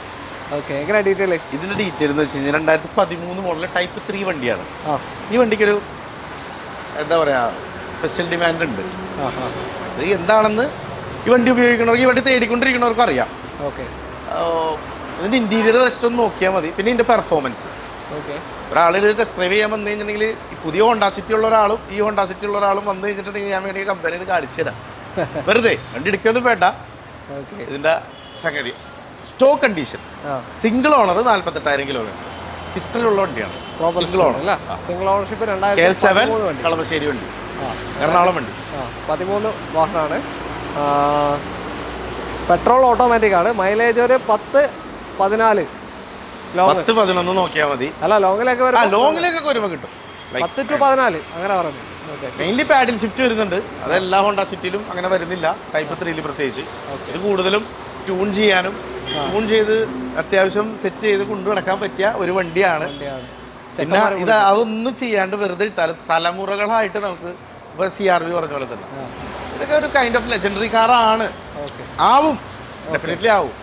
ഓക്കെ, എങ്ങനെ ഡീറ്റെയിൽ? ഇതിൻ്റെ ഡീറ്റെയിൽ എന്ന് വെച്ച് കഴിഞ്ഞാൽ 2013 മോഡൽ ടൈപ്പ് 3 വണ്ടിയാണ്. ഈ വണ്ടിക്കൊരു എന്താ പറയുക, സ്പെഷ്യൽ ഡിമാൻഡ് ഉണ്ട്. ഇത് എന്താണെന്ന് ഈ വണ്ടി ഉപയോഗിക്കണവർക്ക്, ഈ വണ്ടി തേടിക്കൊണ്ടിരിക്കുന്നവർക്ക് അറിയാം. ഓക്കെ, ഇതിൻ്റെ ഇൻറ്റീരിയർ ജസ്റ്റ് ഒന്ന് നോക്കിയാൽ മതി. പിന്നെ ഇതിൻ്റെ പെർഫോമൻസ്, ഒരാൾ ഇത് ടെസ്റ്റ് ഡ്രൈവ് ചെയ്യാൻ വന്നു കഴിഞ്ഞിട്ടുണ്ടെങ്കിൽ ഈ പുതിയ ഹോണ്ട സിറ്റി ഉള്ള ഒരാളും ഈ ഹോണ്ട സിറ്റി ഉള്ള ഒരാളും വന്നു കഴിഞ്ഞിട്ടുണ്ടെങ്കിൽ ഞാൻ വേണമെങ്കിൽ കമ്പനിയിൽ കാണിച്ചു തരാം. വെറുതെ വണ്ടി എടുക്കൊന്നും വേണ്ട. ഇതിൻ്റെ സംഗതി stock condition, single owner, 48,000 kilometre, ഹിസ്റ്ററിയുള്ള വണ്ടിയാണ്. Single ownership. KL7 കളമശ്ശേരി വണ്ടി, എറണാകുളം വണ്ടി. 13 വാഹനമാണ്. പെട്രോൾ ഓട്ടോമാറ്റിക് ആണ്. മൈലേജ് ഒരു 10-14 10-11 നോക്കിയാൽ മതി. അല്ല, ലോങ്ങിലേക്കൊക്കെ വരുമ്പോൾ കിട്ടും. 10-14 അങ്ങനെ പറഞ്ഞു. മെയിൻലി പാഡിൽ ഷിഫ്റ്റ് വരുന്നുണ്ട്. അതെല്ലാ ഹോണ്ട സിറ്റിയിലും അങ്ങനെ വരുന്നില്ല. ടൈപ്പ് 3 പ്രത്യേകിച്ച്. ഇത് കൂടുതലും ട്യൂൺ ചെയ്യാനും ട്യൂൺ ചെയ്ത് അത്യാവശ്യം സെറ്റ് ചെയ്ത് കൊണ്ടു നടക്കാൻ പറ്റിയ ഒരു വണ്ടിയാണ്. പിന്നെ ഇത് അതൊന്നും ചെയ്യാണ്ട് വെറുതെ ഇട്ടാലും തലമുറകളായിട്ട് നമുക്ക് ഇപ്പോൾ CRV പറഞ്ഞ പോലെ തന്നെ ഇതൊക്കെ ഒരു കൈൻഡ് ഓഫ് ലെജൻഡറി കാറാണ്. ആവും, ഡെഫിനറ്റ്ലി ആവും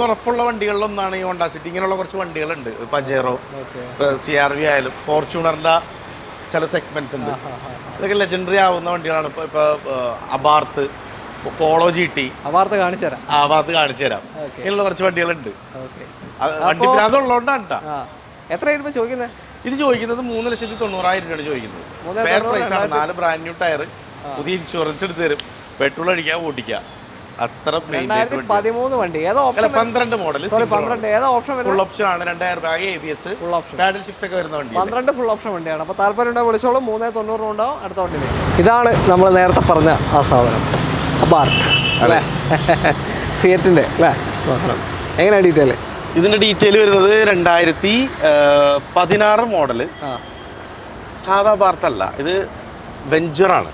ഉറപ്പുള്ള വണ്ടികളിലൊന്നാണ് ഈ ഹോണ്ട സിറ്റി. ഇങ്ങനെയുള്ള കുറച്ച് വണ്ടികളുണ്ട്. പജേറോ, CRV ആയാലും ഫോർച്യൂണറിൻ്റെ ചില സെഗ്മെന്റ്സ് ഉണ്ട്. ഇതൊക്കെ ലെജൻഡറി ആവുന്ന വണ്ടികളാണ്. ഇപ്പോൾ അബാർത്ത്, പോളോ GT ആ വാർത്ത കാണിച്ചു തരാം. ആ ഭാഗത്ത് കാണിച്ചു തരാം. ഇങ്ങനെയുള്ള കുറച്ച് വണ്ടികളുണ്ട്. വണ്ടി ഉള്ളതുകൊണ്ടാണ് കേട്ടോ. എത്രയായിരുന്നു ചോദിക്കുന്നത്? ഇത് ചോദിക്കുന്നത് 3,90,000 രൂപയാണ് ചോദിക്കുന്നത്. ഫെയർ പ്രൈസ് ആണ്. 4 ബ്രാൻഡ് ന്യൂ ടയർ, പുതിയ ഇൻഷുറൻസ് എടുത്ത് തരും, പെട്രോൾ അടിക്കാൻ ഓടിക്കുക. അത്ര 2013 വണ്ടി. ഏതാ ഓപ്ഷൻ? 12 മോഡൽ. 12 ഏതാ ഓപ്ഷൻ? ഫുൾ ഓപ്ഷൻ ആണ്. 2000 രൂപ ABS, full option, paddle shift ഒക്കെ വരുന്ന വണ്ടി. 12 ഫുൾ ഓപ്ഷൻ വണ്ടിയാണ്. അപ്പോൾ താല്പര്യം ഉണ്ടെങ്കിൽ വിളിച്ചോളൂ. 390 ഉണ്ടാവും അടുത്ത വണ്ടിയിൽ. ഇതാണ് നമ്മൾ നേരത്തെ പറഞ്ഞ ആ സാധനം, അബാർത്ത് അല്ലേ? ഫിയറ്റിൻ്റെ അല്ലേ? എങ്ങനെയാണ് ഡീറ്റെയിൽ? ഇതിന്റെ ഡീറ്റെയിൽ വരുന്നത് 2016 മോഡല്. സാധാ അബാർത്ത് അല്ല, ഇത് വെഞ്ചറാണ്.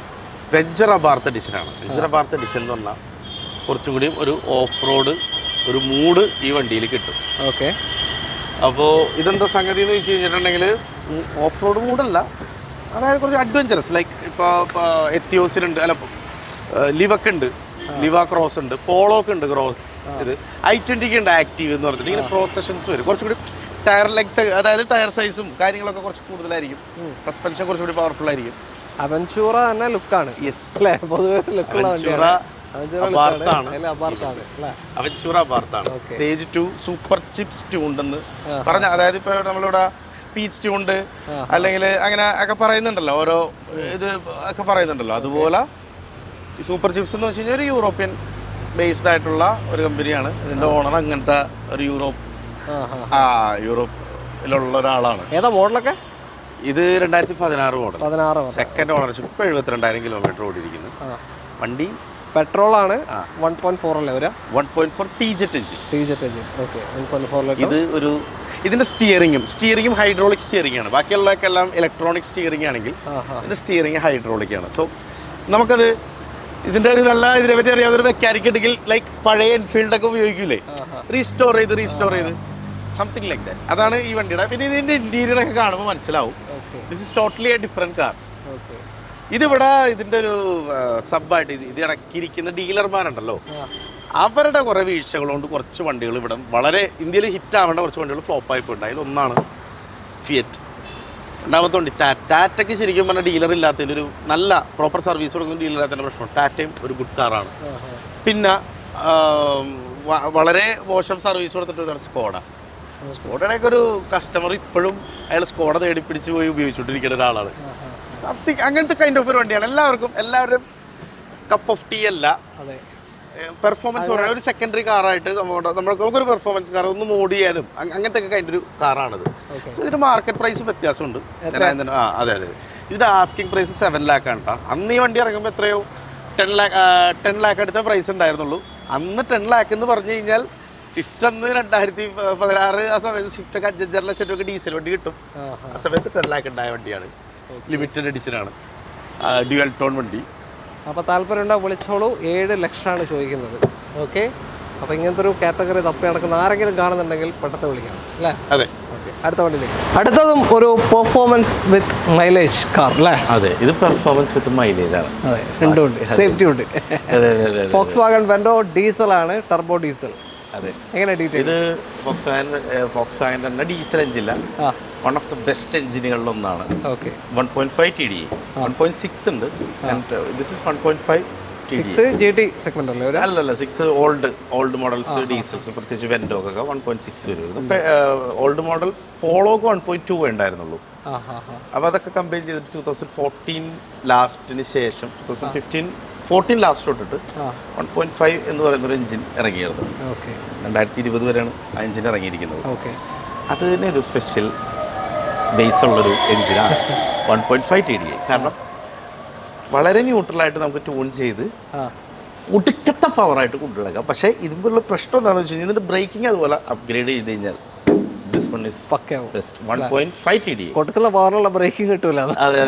വെഞ്ചർ അബാർത്ത് എഡിഷനാണ്. വെഞ്ചർ അബാർത്ത് എഡിഷൻ എന്ന് പറഞ്ഞാൽ കുറച്ചും കൂടി ഒരു ഓഫ് റോഡ് ഒരു മൂഡ് ഈ വണ്ടിയിൽ കിട്ടും. ഓക്കെ. അപ്പോൾ ഇതെന്താ സംഗതി എന്ന് വെച്ച് കഴിഞ്ഞിട്ടുണ്ടെങ്കിൽ ഓഫ് റോഡ് മൂഡല്ല, അതായത് കുറച്ച് അഡ്വഞ്ചറസ്. ലൈക്ക് ഇപ്പോൾ എത്തിയോസിനുണ്ട്, അല്ല ലിവക്ക് ഉണ്ട്, ലിവ ക്രോസ് ഉണ്ട്, പോളോക്ക് ഉണ്ട് ക്രോസ്. ഇത് I20 ഉണ്ട് ആക്റ്റീവ് എന്ന് പറഞ്ഞിട്ട് ഇങ്ങനെ ക്രോസ് സെഷൻസ് വരും. കുറച്ചുകൂടി ടയർ ലെങ്ത്, അതായത് ടയർ സൈസും കാര്യങ്ങളൊക്കെ കുറച്ച് കൂടുതലായിരിക്കും. സസ്പെൻഷൻ കുറച്ചുകൂടി പവർഫുൾ ആയിരിക്കും. അവഞ്ചൂറ തന്നെ ലുക്കാണ് അല്ലേ? പൊതുവെ ലുക്കുള്ള സ്റ്റേജ് 2 സൂപ്പർ ചിപ്സ് ട്യൂണ്ടെന്ന് പറഞ്ഞ, അതായത് ഇപ്പൊ നമ്മളിവിടെ പീച്ച് ട്യൂണ്ട് അല്ലെങ്കിൽ അങ്ങനെ ഒക്കെ പറയുന്നുണ്ടല്ലോ, ഓരോ ഇത് ഒക്കെ പറയുന്നുണ്ടല്ലോ. അതുപോലെ ഈ സൂപ്പർ ചിപ്സ് എന്ന് വെച്ച് കഴിഞ്ഞാൽ ഒരു യൂറോപ്യൻ ബേസ്ഡ് ആയിട്ടുള്ള ഒരു കമ്പനിയാണ്. ഇതിന്റെ ഓണർ അങ്ങനത്തെ ഒരു യൂറോപ്പിലുള്ള ഒരാളാണ്. ഏതാ മോഡലൊക്കെ? ഇത് 2016 മോഡൽ, സെക്കൻഡ് ഓണർഷിപ്പ്. ഇപ്പോൾ 72,000 കിലോമീറ്റർ ഓടിയിരിക്കുന്നു വണ്ടി. പെട്രോൾ ആണ്. 1.4 അല്ലേ വരാ? 1.4 TJet എഞ്ചിൻ. ഓക്കെ. 1.4. ഇത് ഒരു ഇതിന്റെ സ്റ്റിയറിംഗും ഹൈഡ്രോളിക് സ്റ്റിയറിംഗ് ആണ്. ബാക്കിയുള്ളതൊക്കെ എല്ലാം ഇലക്ട്രോണിക് സ്റ്റിയറിംഗ് ആണെങ്കിൽ ഇത് സ്റ്റിയറിംഗ് ഹൈഡ്രോളിക് ആണ്. സോ നമുക്കത് ഇതിന്റെ ഒരു നല്ല ഇതിനെപ്പറ്റി അറിയാവുന്ന ഒരു മെക്കാനിക് ഉണ്ടെങ്കിൽ ലൈക്ക് പഴയ എൻഫീൽഡ് ഒക്കെ ഉപയോഗിക്കൂലേ, റീസ്റ്റോർ ചെയ്ത് സംതിങ് ലൈക്ക് ദാറ്റ്. അതാണ് ഈ വണ്ടിയുടെ. പിന്നെ ഇതിന്റെ ഇന്റീരിയർ ഒക്കെ കാണുമ്പോൾ മനസ്സിലാവും this is totally A different car. ഇതിവിടെ ഇതിന്റെ ഒരു സബ്ബായിട്ട് ഇത് ഇടക്കിരിക്കുന്ന ഡീലർമാരുണ്ടല്ലോ, അവരുടെ കുറെ വീഴ്ചകൾ കൊണ്ട് കുറച്ച് വണ്ടികൾ ഇവിടെ വളരെ ഇന്ത്യയിൽ ഹിറ്റ് ആവേണ്ട കുറച്ച് വണ്ടികൾ ഫ്ലോപ്പ് ആയിപ്പോണ്ട്. അതിലൊന്നാണ് ഫിയറ്റ്. രണ്ടാമത്തെ വണ്ടി ടാറ്റയ്ക്ക് ശരിക്കും പറഞ്ഞാൽ ഡീലർ ഇല്ലാത്തതിൻ്റെ ഒരു നല്ല പ്രോപ്പർ സർവീസ് കൊടുക്കുന്ന ഡീലർ ഇല്ലാത്തതിൻ്റെ പ്രശ്നം. ടാറ്റയും ഒരു ഗുഡ് കാറാണ്. പിന്നെ വളരെ മോശം സർവീസ് കൊടുത്തിട്ട് സ്കോഡയുടെയൊക്കെ ഒരു കസ്റ്റമർ ഇപ്പോഴും അയാൾ സ്കോഡ തേടി പിടിച്ച് പോയി ഉപയോഗിച്ചുകൊണ്ടിരിക്കുന്ന ഒരാളാണ്. അങ്ങനത്തെ കൈൻഡ് ഓഫ് ഒരു വണ്ടിയാണ്. എല്ലാവരും കപ്പ് ഓഫ് ടീ അല്ല. പെർഫോമൻസ് പറയാൻ ഒരു സെക്കൻഡറി കാറായിട്ട് നമുക്കൊരു പെർഫോമൻസ് കാർ ഒന്ന് മോഡ് ചെയ്യാനും അങ്ങനത്തെ ഒക്കെ കൈൻഡ് ഒരു കാറാണിത്. സോ ഇതിന്റെ മാർക്കറ്റ് പ്രൈസ് വ്യത്യാസമുണ്ട്. അതെ. ഇതിന്റെ ആസ്കിംഗ് പ്രൈസ് 7 lakh ആണ് കേട്ടോ. അന്ന് ഈ വണ്ടി ഇറങ്ങുമ്പോൾ എത്രയോ 10 lakh അടുത്ത പ്രൈസ് ഉണ്ടായിരുന്നുള്ളൂ. അന്ന് 10 lakh എന്ന് പറഞ്ഞു കഴിഞ്ഞാൽ സ്വിഫ്റ്റ് അന്ന് 2016 ആ സമയത്ത് സ്വിഫ്റ്റ് ഒക്കെ 5-6 ലക്ഷം രൂപ ഡീസൽ വണ്ടി കിട്ടും. ആ സമയത്ത് 10 lakh ഉണ്ടായ വണ്ടിയാണ്. ലിമിറ്റഡ് എഡിഷനാണ്, ഡ്യുവൽ ടോൺ വണ്ടി. അപ്പോൾ താല്പര്യമുണ്ടോ വിളിച്ചോളൂ. 7 ലക്ഷമാണ് ചോദിക്കുന്നത്. ഓക്കെ. അപ്പോൾ ഇങ്ങനത്തെ ഒരു കാറ്റഗറി തപ്പി നടക്കുന്ന ആരെങ്കിലും കാണുന്നുണ്ടെങ്കിൽ പെട്ടെന്ന് വിളിക്കാം അല്ലേ? അതെ. ഓക്കെ. അടുത്ത വണ്ടിയിലേക്ക്. അടുത്തതും ഒരു പെർഫോമൻസ് വിത്ത് മൈലേജ് കാർ അല്ലേ? അതെ, ഇത് പെർഫോമൻസ് വിത്ത് മൈലേജ് ആണ്. അതെ, രണ്ടും ഉണ്ട്, സേഫ്റ്റി ഉണ്ട്. ഫോക്സ്വാഗൺ വെൻഡോ ഡീസലാണ്, ടർബോ ഡീസൽ. അതെ. എങ്ങനെ ഡീറ്റെയിൽ? ഇത് ഫോക്സ്വാഗൺ തന്നെ ഡീസൽ എഞ്ചില്ല, വൺ ഓഫ് ദ ബെസ്റ്റ് എഞ്ചിനുകളിലൊന്നാണ്. ഓക്കെ. 1.5 TDI, 1.6 ഉണ്ട്. ദിസ് ഇസ് 1.5 6 GT സെഗ്മെന്റ് അല്ലേ? അല്ലല്ല, 6 ഓൾഡ് മോഡൽസ് ഡീസൽസ്, പ്രത്യേകിച്ച് വെൻഡോക്കൊക്കെ 1.6 വരും. ഓൾഡ് മോഡൽ പോളോക്ക് 1.2 ഉണ്ടായിരുന്നുള്ളൂ. അപ്പോൾ അതൊക്കെ കമ്പയർ ചെയ്തിട്ട് 2014 ലാസ്റ്റിന് ശേഷം 2014 ലാസ്റ്റ് തൊട്ടിട്ട് 1.5 എന്ന് പറയുന്ന ഒരു എഞ്ചിൻ ഇറങ്ങിയിരുന്നു. 2020 വരെയാണ് ആ എഞ്ചിൻ ഇറങ്ങിയിരിക്കുന്നത്. അത് തന്നെ ഒരു സ്പെഷ്യൽ ബേസ് ഉള്ളൊരു എഞ്ചിനാണ് 1.5 TDI. കാരണം വളരെ ന്യൂട്രലായിട്ട് നമുക്ക് ട്യൂൺ ചെയ്ത് ഒടുക്കത്തെ പവറായിട്ട് കൊണ്ടുനടക്കാം. പക്ഷേ ഇതിനുള്ള പ്രശ്നം എന്താണെന്ന് വെച്ച് കഴിഞ്ഞാൽ ഇതിൻ്റെ ബ്രേക്കിംഗ് അതുപോലെ അപ്ഗ്രേഡ് ചെയ്ത് കഴിഞ്ഞാൽ this one is best 1.5 TDI. കൊടുക്കുന്ന പവറുള്ള ബ്രേക്കിംഗ് കിട്ടൂല. അതെ.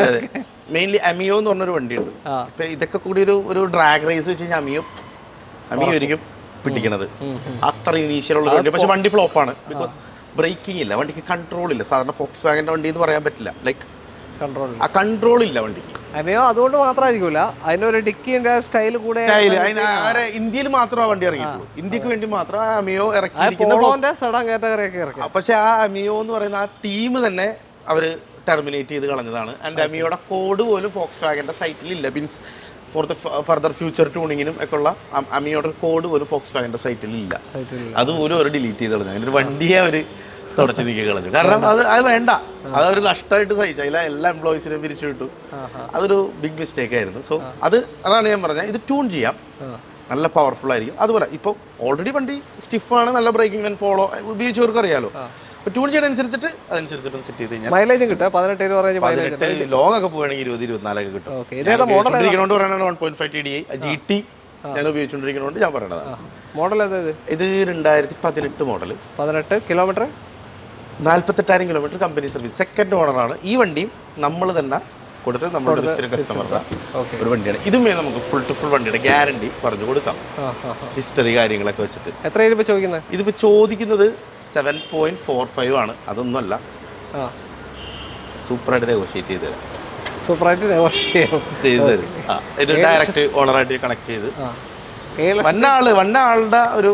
മെയിൻലി അമിയോ എന്ന് പറഞ്ഞൊരു വണ്ടിയുണ്ട്. ഇപ്പം ഇതൊക്കെ കൂടി ഒരു ഡ്രാഗ് റേസ് വെച്ച് കഴിഞ്ഞാൽ അമിയോ ആയിരിക്കും പിടിക്കണത്. അത്ര ഇനീഷ്യലുള്ള വണ്ടി. പക്ഷെ വണ്ടി ഫ്ലോപ്പാണ്. ബിക്കോസ് ബ്രേക്കിംഗ് ഇല്ല, വണ്ടിക്ക് കൺട്രോൾ ഇല്ല. സാധാരണ ഫോക്സ് വാഗൻ്റെ വണ്ടി എന്ന് പറയാൻ പറ്റില്ല. ലൈക്ക് കൺട്രോൾ ഇല്ല വണ്ടിക്ക്. അമിയോ അതുകൊണ്ട് മാത്രമായിരിക്കില്ല, അതിനൊരു ഡിക്കിന്റെ സ്റ്റൈൽ കൂടെ. ഇന്ത്യയിൽ മാത്രം ആ വണ്ടി ഇറങ്ങിയിട്ടുള്ളൂ. ഇന്ത്യക്ക് വേണ്ടി മാത്രം ആ അമിയോ ഇറക്കി. പക്ഷെ ആ അമിയോ എന്ന് പറയുന്ന ആ ടീം തന്നെ അവര് ടെർമിനേറ്റ് ചെയ്ത് കളഞ്ഞതാണ്. ആൻഡ് അമിയോയുടെ കോഡ് പോലും ഫോക്സ് വാഗന്റെ സൈറ്റിൽ ഇല്ല. Means for the further future ട്യൂണിങ്ങിനും ഒക്കെ ഉള്ള അമിയോടെ കോഡ് പോലും ഫോക്സ് വാഗന്റെ സൈറ്റിൽ ഇല്ല. അത് പോലും അവർ ഡിലീറ്റ് ചെയ്ത് കളഞ്ഞു. അതിൻ്റെ ഒരു വണ്ടിയെ അവർ തുടച്ച് നീക്കി കളഞ്ഞു. കാരണം അത് വേണ്ട, അതൊരു നഷ്ടമായിട്ട് സഹിച്ചു. അതിലെ എല്ലാ എംപ്ലോയീസിനും പിരിച്ചു വിട്ടു. അതൊരു ബിഗ് മിസ്റ്റേക്ക് ആയിരുന്നു. സോ അതാണ് ഞാൻ പറഞ്ഞത്, ഇത് ട്യൂൺ ചെയ്യാം, നല്ല പവർഫുൾ ആയിരിക്കും. അതുപോലെ ഇപ്പോൾ ഓൾറെഡി വണ്ടി സ്റ്റിഫാണ്, നല്ല ബ്രേക്കിംഗ് ആൻഡ് പോളോ ഉപയോഗിച്ചവർക്ക് അറിയാലോ. ട്യൂൺ ചെയ്യണ അനുസരിച്ചിട്ട് സെറ്റ് ചെയ്ത് കഴിഞ്ഞാൽ മൈലേജ് കിട്ടും. 18 ലോങ് ഒക്കെ പോവുകയാണെങ്കിൽ 20-24 കിട്ടും. ഉപയോഗിച്ചുകൊണ്ടിരിക്കുന്നതുകൊണ്ട് പറയാനാണ് 1.5 TDI GT ഞാൻ ഉപയോഗിച്ചുകൊണ്ടിരിക്കുന്നതുകൊണ്ട് ഞാൻ പറയണത്. മോഡൽ ഇത് 2018 model, 18 kilometre, 48,000 kilometre company service. Second ഓണറാണ്. ഈ വണ്ടിയും നമ്മൾ തന്നെ കൊടുത്ത് നമ്മുടെ കസ്റ്റമറുടെ ഒരു വണ്ടിയാണ്. ഇതുമേ നമുക്ക് ഫുൾ ടു ഫുൾ വണ്ടിയുടെ ഗ്യാരണ്ടി പറഞ്ഞു കൊടുക്കാം, ഹിസ്റ്ററി കാര്യങ്ങളൊക്കെ വെച്ചിട്ട്. എത്രയാണ് ചോദിക്കുന്നത്? ഇതിപ്പോൾ ചോദിക്കുന്നത് 7.45 ആണ്. അതൊന്നുമല്ല, സൂപ്പറായിട്ട് നെഗോഷിയേറ്റ് ചെയ്ത് തരാം. സൂപ്പറായിട്ട് നെഗോഷിയേറ്റ് ചെയ്ത് തരും. ഇത് ഡയറക്റ്റ് ഓണറായിട്ട് കണക്ട് ചെയ്ത് വന്ന ആളുടെ ഒരു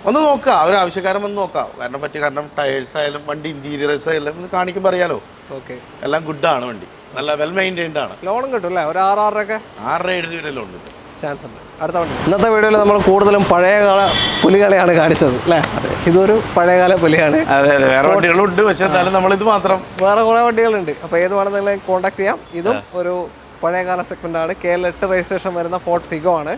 ഒന്ന് നോക്കുക, ഒരു ആവശ്യക്കാരൻ വന്ന് നോക്കാം. കാരണം ടയേഴ്സ് ആയാലും വണ്ടി ഇന്റീരിയേഴ്സ് ആയാലും കാണിക്കുമ്പോൾ അറിയാലോ, എല്ലാം ഗുഡാണ്. വണ്ടി നല്ല വെൽ മെയിൻറ്റൈൻഡ് ആണ്. ലോണും കിട്ടും അല്ലേ? ഒരു 6-7 രൂപ ലോൺ കിട്ടും. ചാൻസ് ഉണ്ട്. അടുത്ത വണ്ടി. ഇന്നത്തെ വീഡിയോയിൽ നമ്മൾ കൂടുതലും പഴയകാല പുലികളെയാണ് കാണിച്ചത് അല്ലേ? ഇതൊരു പഴയകാല പുലിയാണ്. അതെ അതെ, വേറെ വണ്ടികളുണ്ട്, പക്ഷെ എന്തായാലും നമ്മളിത് മാത്രം. വേറെ കുറേ വണ്ടികളുണ്ട്. അപ്പോൾ ഏത് വേണമെങ്കിലും കോൺടാക്ട് ചെയ്യാം. ഇതും ഒരു പഴയകാല സെഗ്മെന്റ് ആണ്. KL8 രജിസ്ട്രേഷൻ വരുന്ന ഫോർട്ട് ഫിഗോ ആണ്.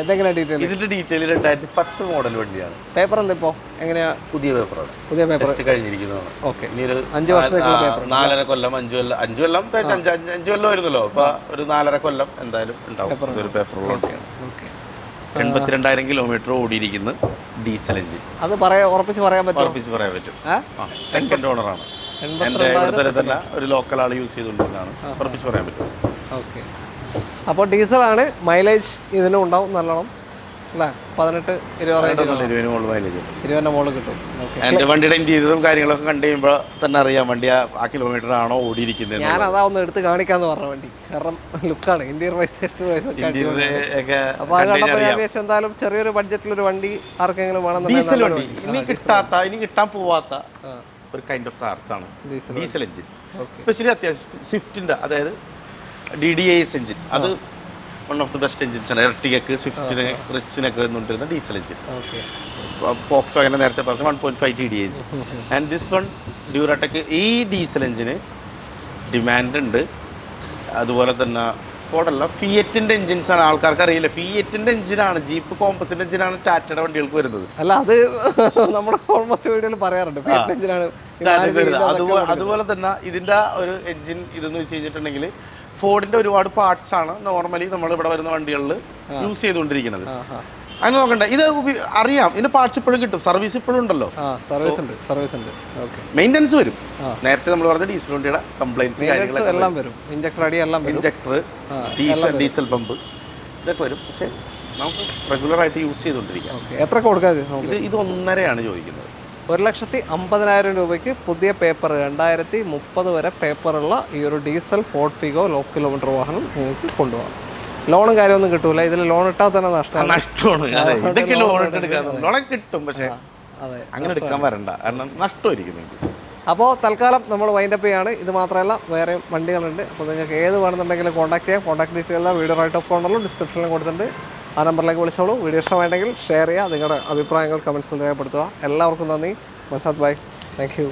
ഇതെങ്ങനെ ഡീറ്റെയിൽ? ഇതിന്റെ ഡീറ്റെയിൽ 2010 മോഡൽ വണ്ടിയാണ്. പേപ്പർ എന്താ ഇപ്പോൾ എങ്ങനെയാ? പുതിയ പേപ്പറാണ്. പുതിയ പേപ്പർ കഴിഞ്ഞിരിക്കുന്നതാണ്. ഓക്കെ. 5 വർഷത്തേക്കുള്ള പേപ്പർ. 4.5 കൊല്ലം 5 കൊല്ലം വരുന്നല്ലോ. അപ്പൊ ഒരു 4.5 കൊല്ലം എന്തായാലും ഉണ്ടാവും ഒരു പേപ്പറുള്ള. 82,000 കിലോമീറ്റർ ഓടിയിരിക്കുന്ന ഡീസൽ എഞ്ചിൻ. അത് ഉറപ്പിച്ച് പറയാൻ പറ്റും. സെക്കൻഡ് ഓണറാണ്. എൻ്റെ ഇവിടുത്തെ തന്നെ ഒരു ലോക്കൽ ആൾ യൂസ് ചെയ്തുകൊണ്ടിരുന്നതാണ്. ഉറപ്പിച്ച് പറയാൻ പറ്റും. ഓക്കെ. അപ്പോൾ ഡീസലാണ്. മൈലേജ് ഇതിനും ഉണ്ടാവും നല്ലോണം അല്ലേ? 18-20 മുകളിൽ കിട്ടും. എൻ്റെ വണ്ടിയുടെ ഇന്റീരിയറും കാര്യങ്ങളൊക്കെ കണ്ടു കഴിയുമ്പോൾ തന്നെ അറിയാം വണ്ടി ആ കിലോമീറ്റർ ആണോ ഓടിയിരിക്കുന്നത്. ഞാൻ അതാ ഒന്ന് എടുത്ത് കാണിക്കാന്ന് പറഞ്ഞ വണ്ടി. കാരണം ലുക്കാണ്, ഇന്റീരിയർ വൈസ് അപ്പോൾ അത് കണ്ടപ്പോൾ ഞാൻ വിചാരിച്ചു എന്തായാലും ചെറിയൊരു ബഡ്ജറ്റിലൊരു വണ്ടി ആർക്കെങ്കിലും വേണം. ഡീസൽ വണ്ടി ഇനി കിട്ടാൻ പോവാത്ത ഒരു കൈൻഡ് ഓഫ് കാർസ് ആണ് ഡീസൽ എഞ്ചിൻ. സ്പെഷ്യലി അത്യാവശ്യം സ്വിഫ്റ്റിൻ്റെ, അതായത് DDIS എഞ്ചിൻ, അത് one of the best engines ആണ്. എർട്ടിഗക്ക്, സ്വിഫ്റ്റിന്, റിച്ചിനൊക്കെ വന്നുകൊണ്ടിരുന്ന ഡീസൽ എഞ്ചിൻ. ഫോക്സ് വാഗൻ നേരത്തെ പറഞ്ഞ 1.5 TDI engine. And this one Duratec. ഈ ഡീസൽ എഞ്ചിന് ഡിമാൻഡ് ഉണ്ട്. അതുപോലെ തന്നെ ഫോർഡല്ല, ഫിയറ്റിൻ്റെ എഞ്ചിൻസ് ആണ്. ആൾക്കാർക്ക് അറിയില്ല, ഫിയറ്റിൻ്റെ എഞ്ചിനാണ്, ജീപ്പ് കോമ്പസിൻ്റെ എഞ്ചിനാണ് ടാറ്റയുടെ വണ്ടികൾക്ക് വരുന്നത്. അല്ല, അത് നമ്മുടെ ഓൾമോസ്റ്റ് വീഡിയോയിൽ പറയാറുണ്ട്. അതുപോലെ തന്നെ ഇതിൻ്റെ ഒരു എഞ്ചിൻ ഇതെന്ന് വെച്ച് കഴിഞ്ഞിട്ടുണ്ടെങ്കിൽ ഫോർഡിന്റെ ഒരുപാട് പാർട്സ് ആണ് നോർമലി നമ്മൾ ഇവിടെ വരുന്ന വണ്ടികളിൽ യൂസ് ചെയ്തുകൊണ്ടിരിക്കുന്നത്. അങ്ങനെ നോക്കണ്ട, ഇത് അറിയാം, ഇതിന്റെ പാർട്സ് ഇപ്പോഴും കിട്ടും. സർവീസ് ഇപ്പോഴും ഉണ്ടല്ലോ, മെയിൻ്റെനൻസ് വരും. നേരത്തെ നമ്മൾ പറഞ്ഞ ഡീസൽ വണ്ടിയുടെ കംപ്ലൈൻസ് കാര്യങ്ങളെല്ലാം വരും. ഇഞ്ചക്ടർ, ഡീസൽ പമ്പ് ഇതൊക്കെ വരും. പക്ഷെ നമുക്ക് റെഗുലർ ആയിട്ട് യൂസ് ചെയ്തുകൊണ്ടിരിക്കാം. എത്ര കൊടുക്കാതെ? ഇത് 1.5 ചോദിക്കുന്നത്. 1,50,000 രൂപയ്ക്ക് പുതിയ പേപ്പർ 2030 വരെ പേപ്പറുള്ള ഈ ഒരു diesel Ford Figo low kilometre വാഹനം നിങ്ങൾക്ക് കൊണ്ടുപോകാം. ലോണും കാര്യമൊന്നും കിട്ടൂല. ഇതിൽ ലോൺ ഇട്ടാൽ തന്നെ നഷ്ടമാണ്. ലോൺ കിട്ടും, പക്ഷേ അങ്ങനെ എടുക്കാൻ വരണ്ട, കാരണം നഷ്ടമായിരിക്കും നിങ്ങൾക്ക്. അപ്പോൾ തൽക്കാലം നമ്മൾ വൈൻഡപ്പ് ചെയ്യാണ്. ഇത് മാത്രമല്ല വേറെ വണ്ടികളുണ്ട്. അപ്പോൾ നിങ്ങൾക്ക് ഏത് വേണമെന്നുണ്ടെങ്കിലും കോൺടാക്ട് ചെയ്യാം. Contact detail video right of ഉണ്ടല്ലോ, ഡിസ്ക്രിപ്ഷനിലും കൊടുത്തിട്ടുണ്ട്. ആ നമ്പറിലേക്ക് വിളിച്ചോളൂ. വീഡിയോ ഇഷ്ടമായിട്ടുണ്ടെങ്കിൽ ഷെയർ ചെയ്യുക. നിങ്ങളുടെ അഭിപ്രായങ്ങൾ കമൻസിൽ രേഖപ്പെടുത്തുക. എല്ലാവർക്കും നന്ദി. മൻസാദ് ബൈ. Thank you.